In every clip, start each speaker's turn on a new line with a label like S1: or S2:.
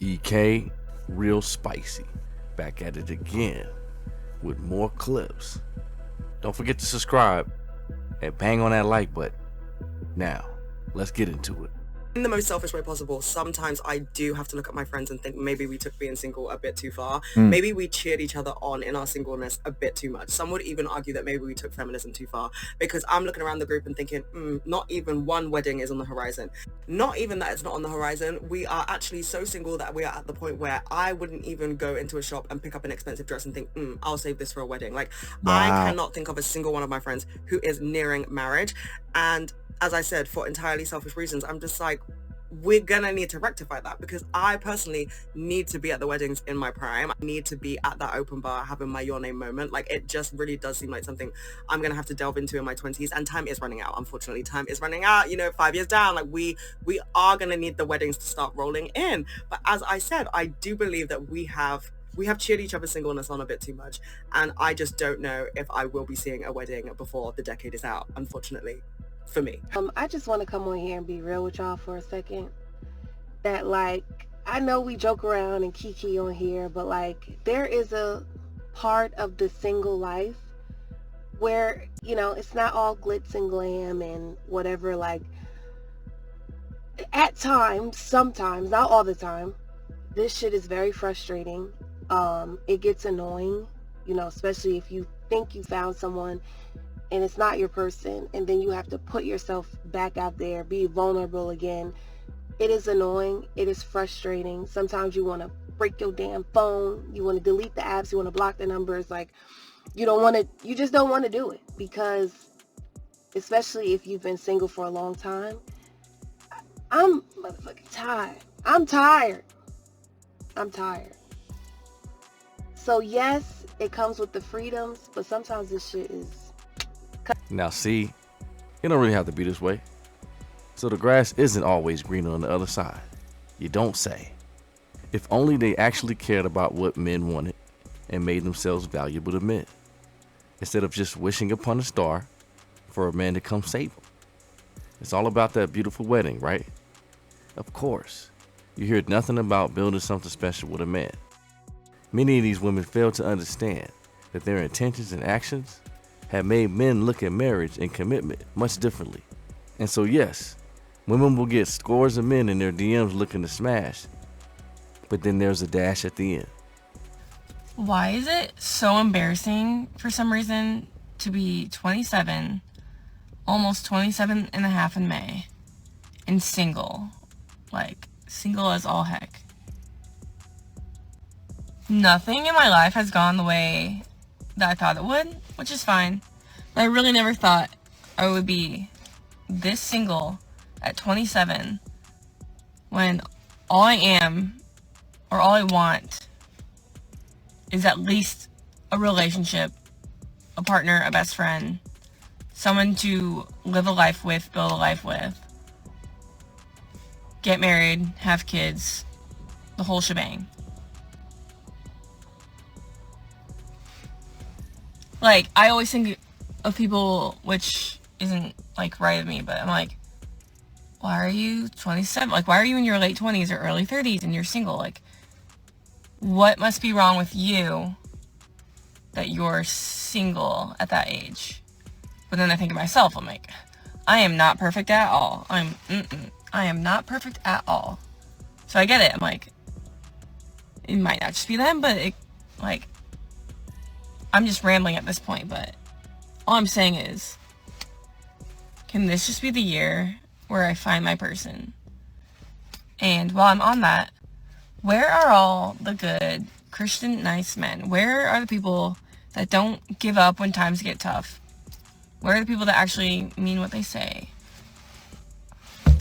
S1: EK Reelspicy back at it again with more clips. Don't forget to subscribe and bang on that like button. Now, let's get into it.
S2: In the most selfish way possible, sometimes I do have to look at my friends and think maybe we took being single a bit too far. Maybe we cheered each other on in our singleness a bit too much. Some would even argue that maybe we took feminism too far, because I'm looking around the group and thinking, not even one wedding is on the horizon. Not even that it's not on the horizon. We are actually so single that we are at the point where I wouldn't even go into a shop and pick up an expensive dress and think, I'll save this for a wedding. Like, I cannot think of a single one of my friends who is nearing marriage. And as I said, for entirely selfish reasons, I'm just like, we're gonna need to rectify that, because I personally need to be at the weddings in my prime. I need to be at that open bar having my your name moment. Like, it just really does seem like something I'm gonna have to delve into in my 20s, and time is running out. Unfortunately, time is running out. 5 years down, like, we are gonna need the weddings to start rolling in. But as I said, I do believe that we have cheered each other's singleness on a bit too much, and I just don't know if I will be seeing a wedding before the decade is out, unfortunately, for me.
S3: I just want to come on here and be real with y'all for a second. That, like, I know we joke around and kiki on here, but, like, there is a part of the single life where, it's not all glitz and glam and whatever. Like, at times, sometimes, not all the time, this shit is very frustrating. It gets annoying, especially if you think you found someone and it's not your person, and then you have to put yourself back out there, be vulnerable again. It is annoying. It is frustrating. Sometimes you want to break your damn phone. You want to delete the apps. You want to block the numbers. Like, you just don't want to do it, because especially if you've been single for a long time, I'm motherfucking tired. I'm tired. So yes, it comes with the freedoms, but sometimes this shit is...
S1: Now see, it don't really have to be this way. So the grass isn't always greener on the other side. You don't say. If only they actually cared about what men wanted and made themselves valuable to men, instead of just wishing upon a star for a man to come save them. It's all about that beautiful wedding, right? Of course. You hear nothing about building something special with a man. Many of these women fail to understand that their intentions and actions have made men look at marriage and commitment much differently. And so yes, women will get scores of men in their DMs looking to smash, but then there's a dash at the end.
S4: Why is it so embarrassing for some reason to be 27, almost 27 and a half in May, and single? Like, single as all heck. Nothing in my life has gone the way that I thought it would, which is fine. But I really never thought I would be this single at 27 when all I am, or all I want, is at least a relationship, a partner, a best friend, someone to live a life with, build a life with, get married, have kids, the whole shebang. Like, I always think of people, which isn't, like, right of me, but I'm like, why are you 27? Like, why are you in your late 20s or early 30s and you're single? Like, what must be wrong with you that you're single at that age? But then I think of myself, I'm like, I am not perfect at all. I am not perfect at all. So I get it. I'm like, it might not just be them, but it, like, I'm just rambling at this point, but all I'm saying is, can this just be the year where I find my person? And while I'm on that, where are all the good, Christian, nice men? Where are the people that don't give up when times get tough? Where are the people that actually mean what they say?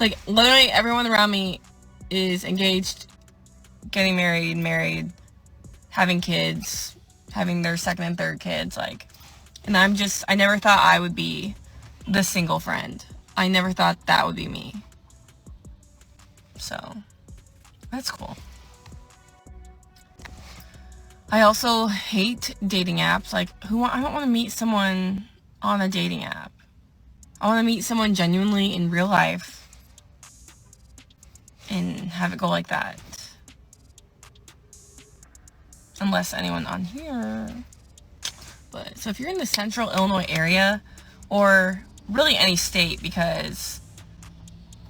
S4: Like, literally everyone around me is engaged, getting married, having kids, having their second and third kids, like, and I never thought I would be the single friend. I never thought that would be me. So, that's cool. I also hate dating apps. Like, I don't want to meet someone on a dating app. I want to meet someone genuinely in real life and have it go like that. unless anyone on here. But so if you're in the central Illinois area, or really any state, because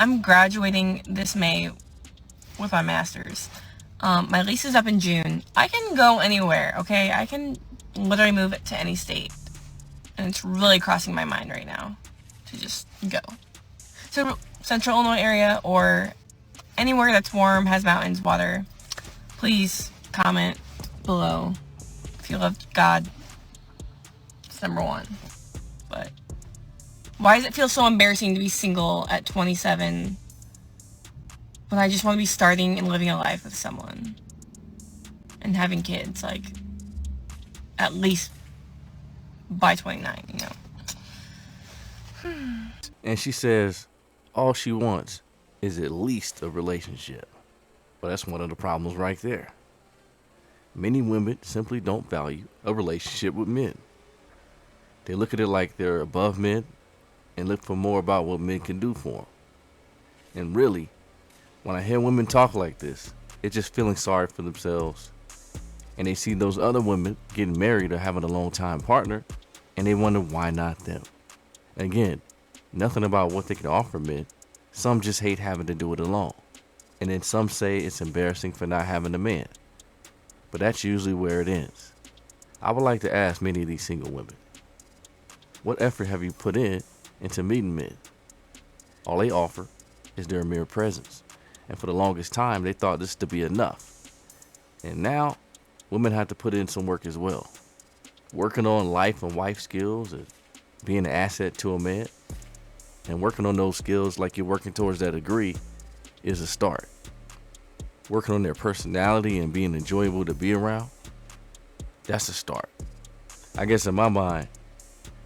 S4: I'm graduating this May with my master's. My lease is up in June. I can go anywhere, okay? I can literally move it to any state. And it's really crossing my mind right now to just go. So central Illinois area or anywhere that's warm, has mountains, water, please comment below if you love God. It's number one. But why does it feel so embarrassing to be single at 27 when I just want to be starting and living a life with someone and having kids, like, at least by 29, you know?
S1: And she says all she wants is at least a relationship. But that's one of the problems right there. Many women simply don't value a relationship with men. They look at it like they're above men and look for more about what men can do for them. And really, when I hear women talk like this, it's just feeling sorry for themselves. And they see those other women getting married or having a long-time partner, and they wonder why not them. Again, nothing about what they can offer men. Some just hate having to do it alone. And then some say it's embarrassing for not having a man. But that's usually where it ends. I would like to ask many of these single women, what effort have you put into meeting men? All they offer is their mere presence. And for the longest time, they thought this to be enough. And now, women have to put in some work as well. Working on life and wife skills and being an asset to a man. And working on those skills like you're working towards that degree is a start. Working on their personality and being enjoyable to be around, that's a start. I guess in my mind,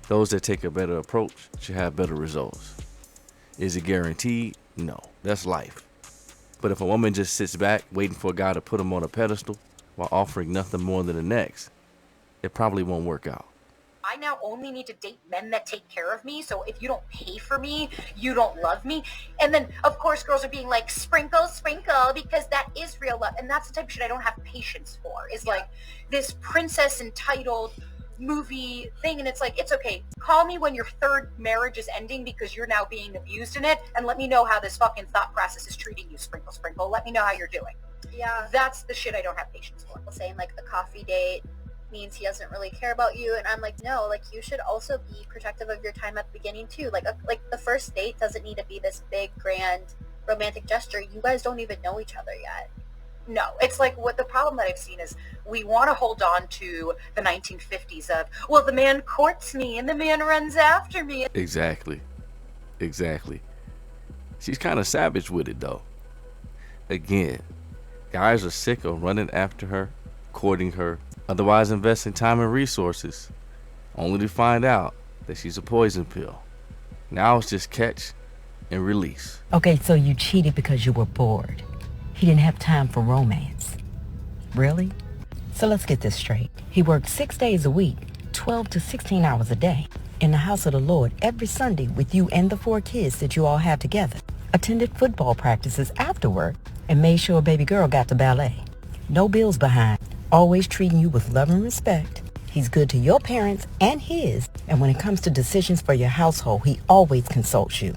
S1: those that take a better approach should have better results. Is it guaranteed? No, that's life. But if a woman just sits back waiting for a guy to put him on a pedestal while offering nothing more than the next, it probably won't work out.
S5: I now only need to date men that take care of me, so if you don't pay for me, you don't love me. And then, of course, girls are being like, sprinkle, sprinkle, because that is real love. And that's the type of shit I don't have patience for, is like this princess entitled movie thing. And it's like, it's okay. Call me when your third marriage is ending because you're now being abused in it, and let me know how this fucking thought process is treating you, sprinkle, sprinkle. Let me know how you're doing.
S6: Yeah.
S5: That's the shit I don't have patience for.
S6: Saying like a coffee date means he doesn't really care about you, and I'm like, no, like you should also be protective of your time at the beginning too. Like the first date doesn't need to be this big grand romantic gesture. You guys don't even know each other yet.
S5: No, it's like what the problem that I've seen is we want to hold on to the 1950s of, well, the man courts me and the man runs after me.
S1: Exactly. She's kind of savage with it though. Again, guys are sick of running after her, courting her, otherwise investing time and resources, only to find out that she's a poison pill. Now it's just catch and release.
S7: Okay, so you cheated because you were bored. He didn't have time for romance. Really? So let's get this straight. He worked 6 days a week, 12 to 16 hours a day, in the house of the Lord every Sunday with you and the 4 kids that you all have together, attended football practices afterward, and made sure a baby girl got to ballet. No bills behind, always treating you with love and respect. He's good to your parents and his, and when it comes to decisions for your household, he always consults you.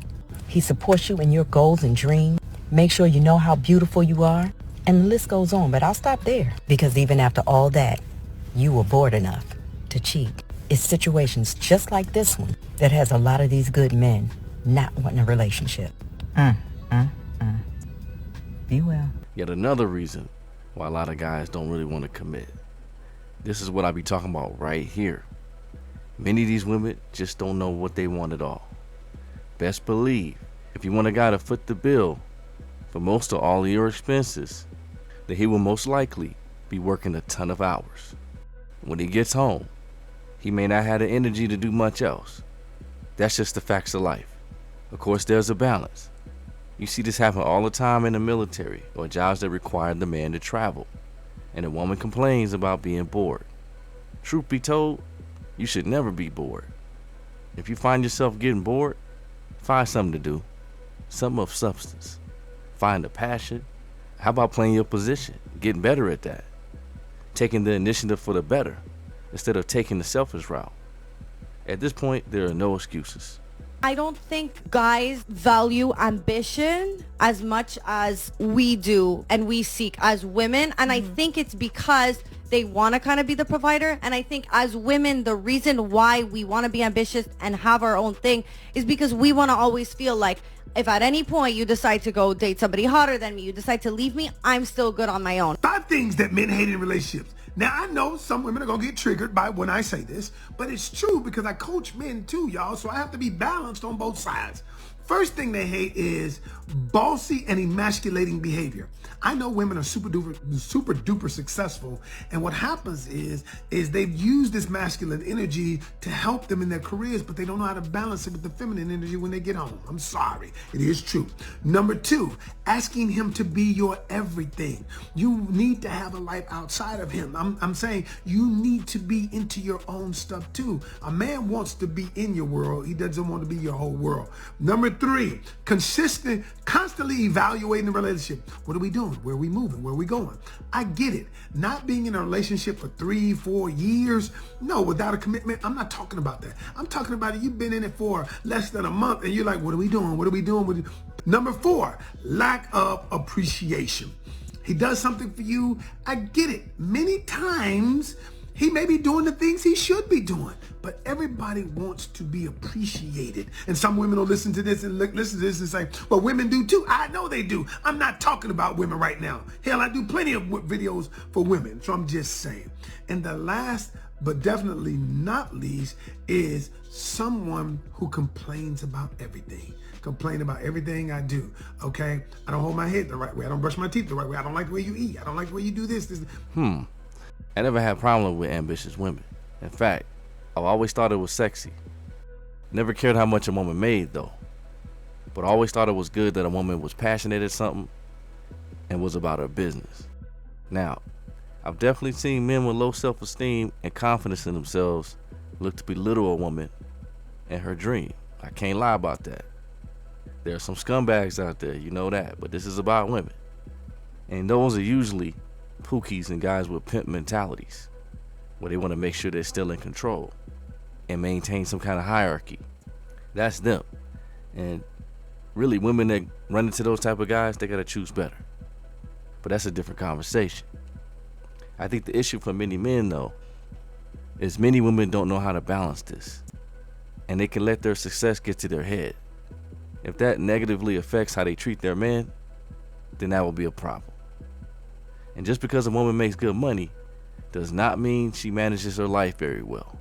S7: He supports you in your goals and dreams, makes sure you know how beautiful you are, and the list goes on, but I'll stop there. Because even after all that, you were bored enough to cheat. It's situations just like this one that has a lot of these good men not wanting a relationship. Be well.
S1: Yet another reason why a lot of guys don't really want to commit. This is what I be talking about right here. Many of these women just don't know what they want at all. Best believe, if you want a guy to foot the bill for most of all of your expenses, then he will most likely be working a ton of hours. When he gets home, he may not have the energy to do much else. That's just the facts of life. Of course, there's a balance. You see this happen all the time in the military or jobs that require the man to travel, and the woman complains about being bored. Truth be told, you should never be bored. If you find yourself getting bored, find something to do, something of substance. Find a passion. How about playing your position, getting better at that? taking the initiative for the better instead of taking the selfish route. At this point, there are no excuses.
S8: I don't think guys value ambition as much as we do and we seek as women. And I think it's because they want to kind of be the provider. And I think as women, the reason why we want to be ambitious and have our own thing is because we want to always feel like if at any point you decide to go date somebody hotter than me, you decide to leave me, I'm still good on my own.
S9: 5 things that men hate in relationships. Now, I know some women are going to get triggered by when I say this, but it's true because I coach men too, y'all, so I have to be balanced on both sides. First thing they hate is bossy and emasculating behavior. I know women are super duper successful, and what happens is they've used this masculine energy to help them in their careers, but they don't know how to balance it with the feminine energy when they get home. I'm sorry, it is true. Number 2, asking him to be your everything. You need to have a life outside of him. I'm saying you need to be into your own stuff too. A man wants to be in your world. He doesn't want to be your whole world. Number 3, constantly evaluating the relationship. What are we doing? Where are we moving? Where are we going? I get it. Not being in a relationship for 3-4 years, no, without a commitment, I'm not talking about that. I'm talking about it. You've been in it for less than a month and you're like, what are we doing? What are we doing? Number 4, lack of appreciation. He does something for you. I get it. Many times he may be doing the things he should be doing, but everybody wants to be appreciated. And some women will listen to this and say, well, women do too. I know they do. I'm not talking about women right now. Hell, I do plenty of videos for women. So I'm just saying. And the last, but definitely not least, is someone who complains about everything. Complain about everything I do, okay? I don't hold my head the right way. I don't brush my teeth the right way. I don't like the way you eat. I don't like the way you do this.
S1: I never had a problem with ambitious women. In fact, I've always thought it was sexy. Never cared how much a woman made though. But I always thought it was good that a woman was passionate at something and was about her business. Now, I've definitely seen men with low self-esteem and confidence in themselves look to belittle a woman and her dream. I can't lie about that. There are some scumbags out there, you know that, but this is about women. And those are usually pookies and guys with pimp mentalities, where they want to make sure they're still in control and maintain some kind of hierarchy. That's them. And really, women that run into those type of guys, they gotta choose better. But that's a different conversation. I think the issue for many men though is many women don't know how to balance this, and they can let their success get to their head. If that negatively affects how they treat their men, then that will be a problem. And just because a woman makes good money does not mean she manages her life very well.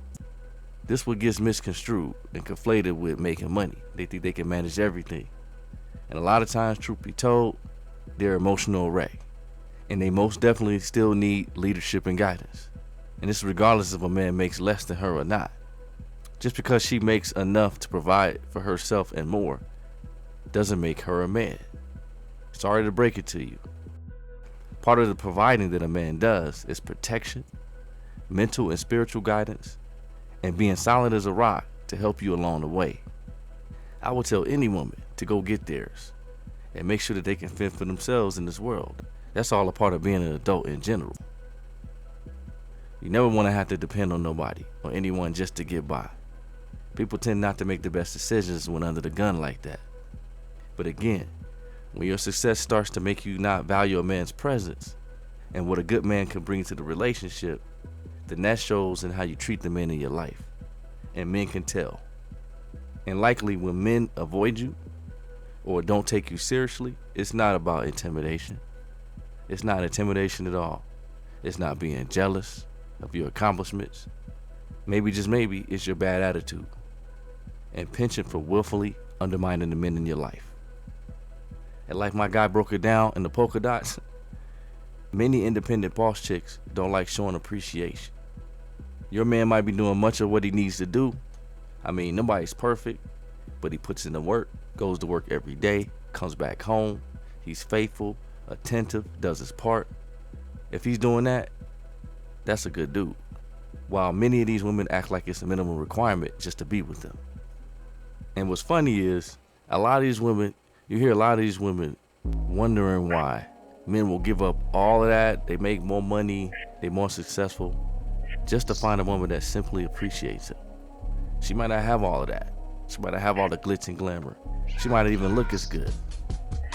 S1: This what gets misconstrued and conflated with making money. They think they can manage everything. And a lot of times, truth be told, they're emotional wreck. And they most definitely still need leadership and guidance. And this regardless if a man makes less than her or not. Just because she makes enough to provide for herself and more doesn't make her a man. Sorry to break it to you. Part of the providing that a man does is protection, mental and spiritual guidance, and being solid as a rock to help you along the way. I would tell any woman to go get theirs and make sure that they can fend for themselves in this world. That's all a part of being an adult in general. You never want to have to depend on nobody or anyone just to get by. People tend not to make the best decisions when under the gun like that. But again, when your success starts to make you not value a man's presence and what a good man can bring to the relationship, then that shows in how you treat the men in your life. And men can tell. And likely when men avoid you or don't take you seriously, it's not about intimidation. It's not intimidation at all. It's not being jealous of your accomplishments. Maybe, just maybe, it's your bad attitude and penchant for willfully undermining the men in your life. And like my guy broke it down in the polka dots, many independent boss chicks don't like showing appreciation. Your man might be doing much of what he needs to do. I mean, nobody's perfect, but he puts in the work, goes to work every day, comes back home. He's faithful, attentive, does his part. If he's doing that, that's a good dude. While many of these women act like it's a minimum requirement just to be with them. And what's funny is, a lot of these women, you hear a lot of these women wondering why men will give up all of that. They make more money, they're more successful just to find a woman that simply appreciates him. She might not have all of that. She might not have all the glitz and glamour. She might not even look as good,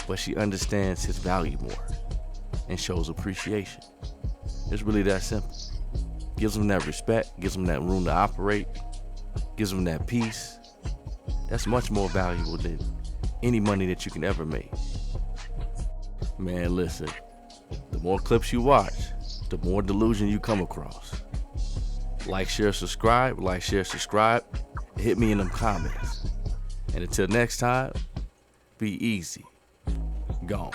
S1: but she understands his value more and shows appreciation. It's really that simple. Gives him that respect, gives him that room to operate, gives him that peace. That's much more valuable than any money that you can ever make. Man, listen, the more clips you watch, the more delusion you come across. Like, share, subscribe. Like, share, subscribe. Hit me in them comments. And until next time, be easy. Gone.